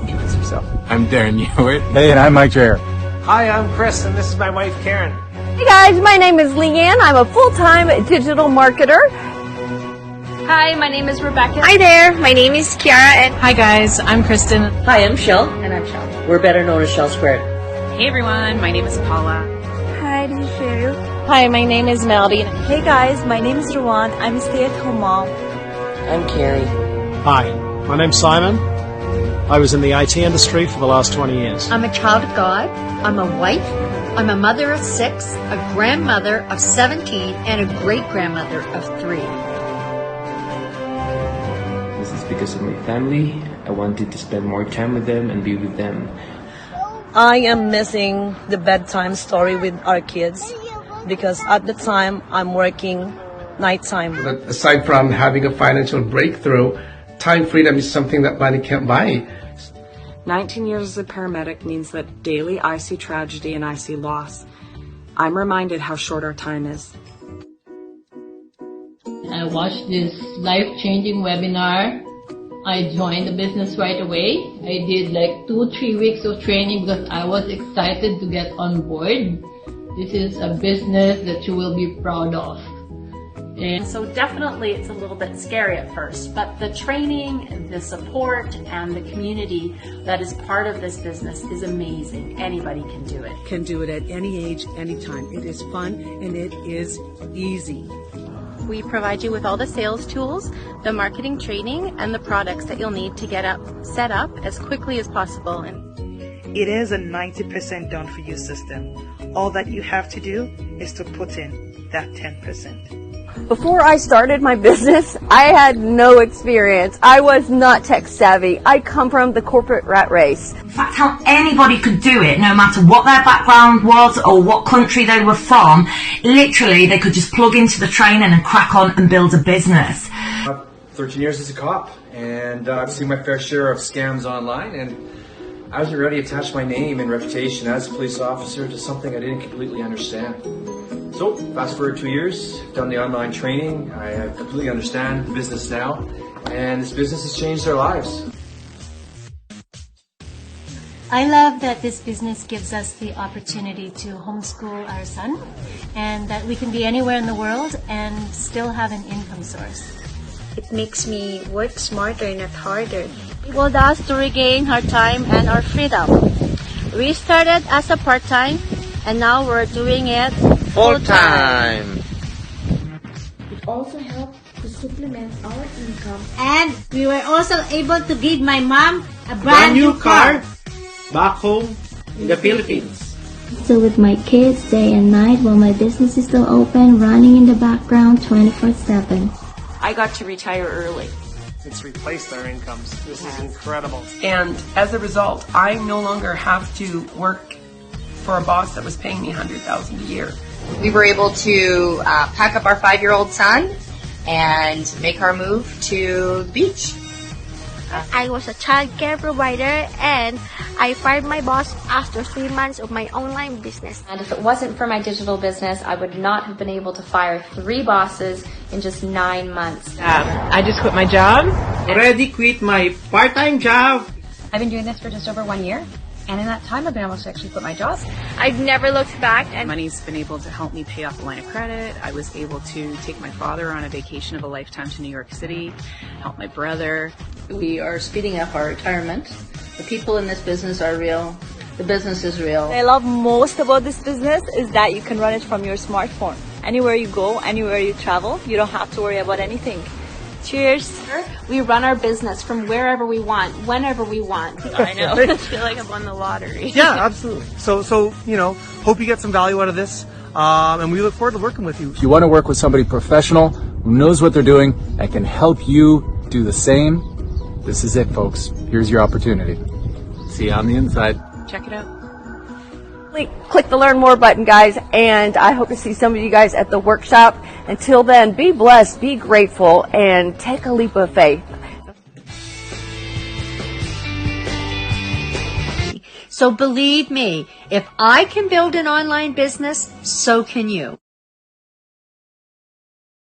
Introduce yourself. I'm Darren Ewart. Hey, and I'm Mike Jair. Hi, I'm Chris, and this is my wife, Karen. Hey guys, my name is Leanne. I'm a full-time digital marketer. Hi, my name is Rebecca. Hi there, my name is Kiara. And hi guys, I'm Kristen. Hi, I'm Shell. And I'm Shell. We're better known as Shell Squared. Hey everyone, my name is Paula. Hi, this is Cheryl. Hi, my name is Melody. Hey guys, my name is Ruan. I'm a stay-at-home mom. I'm Carrie. Hi, my name's Simon. I was in the IT industry for the last 20 years. I'm a child of God. I'm a wife. I'm a mother of 6, a grandmother of 17, and a great-grandmother of 3. This is because of my family. I wanted to spend more time with them and be with them. I am missing the bedtime story with our kids because at the time I'm working nighttime. But aside from having a financial breakthrough, time freedom is something that money can't buy. 19 years as a paramedic means that daily I see tragedy and I see loss. I'm reminded how short our time is. I watched this life-changing webinar. I joined the business right away. I did like 2-3 weeks of training because I was excited to get on board. This is a business that you will be proud of. And so definitely it's a little bit scary at first, but the training, the support, and the community that is part of this business is amazing. Anybody can do it. Can do it at any age, anytime. It is fun and it is easy. We provide you with all the sales tools, the marketing training, and the products that you'll need to get set up as quickly as possible. It is a 90% done for you system. All that you have to do is to put in that 10%. Before I started my business, I had no experience. I was not tech savvy. I come from the corporate rat race. In fact, how anybody could do it, no matter what their background was or what country they were from, literally they could just plug into the training and crack on and build a business. 13 years as a cop, and I've seen my fair share of scams online, and I wasn't ready to attach my name and reputation as a police officer to something I didn't completely understand. So, fast forward 2 years, done the online training, I completely understand the business now, and this business has changed our lives. I love that this business gives us the opportunity to homeschool our son, and that we can be anywhere in the world and still have an income source. It makes me work smarter, not harder. It enabled us to regain our time and our freedom. We started as a part-time, and now we're doing it full-time. It also helped to supplement our income. And we were also able to give my mom a brand new car back home in the Philippines. So with my kids day and night while my business is still open, running in the background 24/7. I got to retire early. It's replaced our incomes. This is incredible. And as a result, I no longer have to work for a boss that was paying me $100,000 a year. We were able to pack up our 5-year-old son and make our move to the beach. I was a child care provider and I fired my boss after 3 months of my online business. And if it wasn't for my digital business, I would not have been able to fire 3 bosses in just 9 months. I just quit my job. Already quit my part-time job. I've been doing this for just over 1 year. And in that time, I've been able to actually quit my job. I've never looked back. And money's been able to help me pay off a line of credit. I was able to take my father on a vacation of a lifetime to New York City, help my brother. We are speeding up our retirement. The people in this business are real. The business is real. What I love most about this business is that you can run it from your smartphone. Anywhere you go, anywhere you travel, you don't have to worry about anything. Cheers. We run our business from wherever we want, whenever we want. I know. I feel like I've won the lottery. Yeah, absolutely. So hope you get some value out of this, and we look forward to working with you. If you want to work with somebody professional who knows what they're doing and can help you do the same, this is it, folks. Here's your opportunity. See you on the inside. Check it out. Click the Learn More button, guys, and I hope to see some of you guys at the workshop. Until then, be blessed, be grateful, and take a leap of faith. So believe me, if I can build an online business, so can you.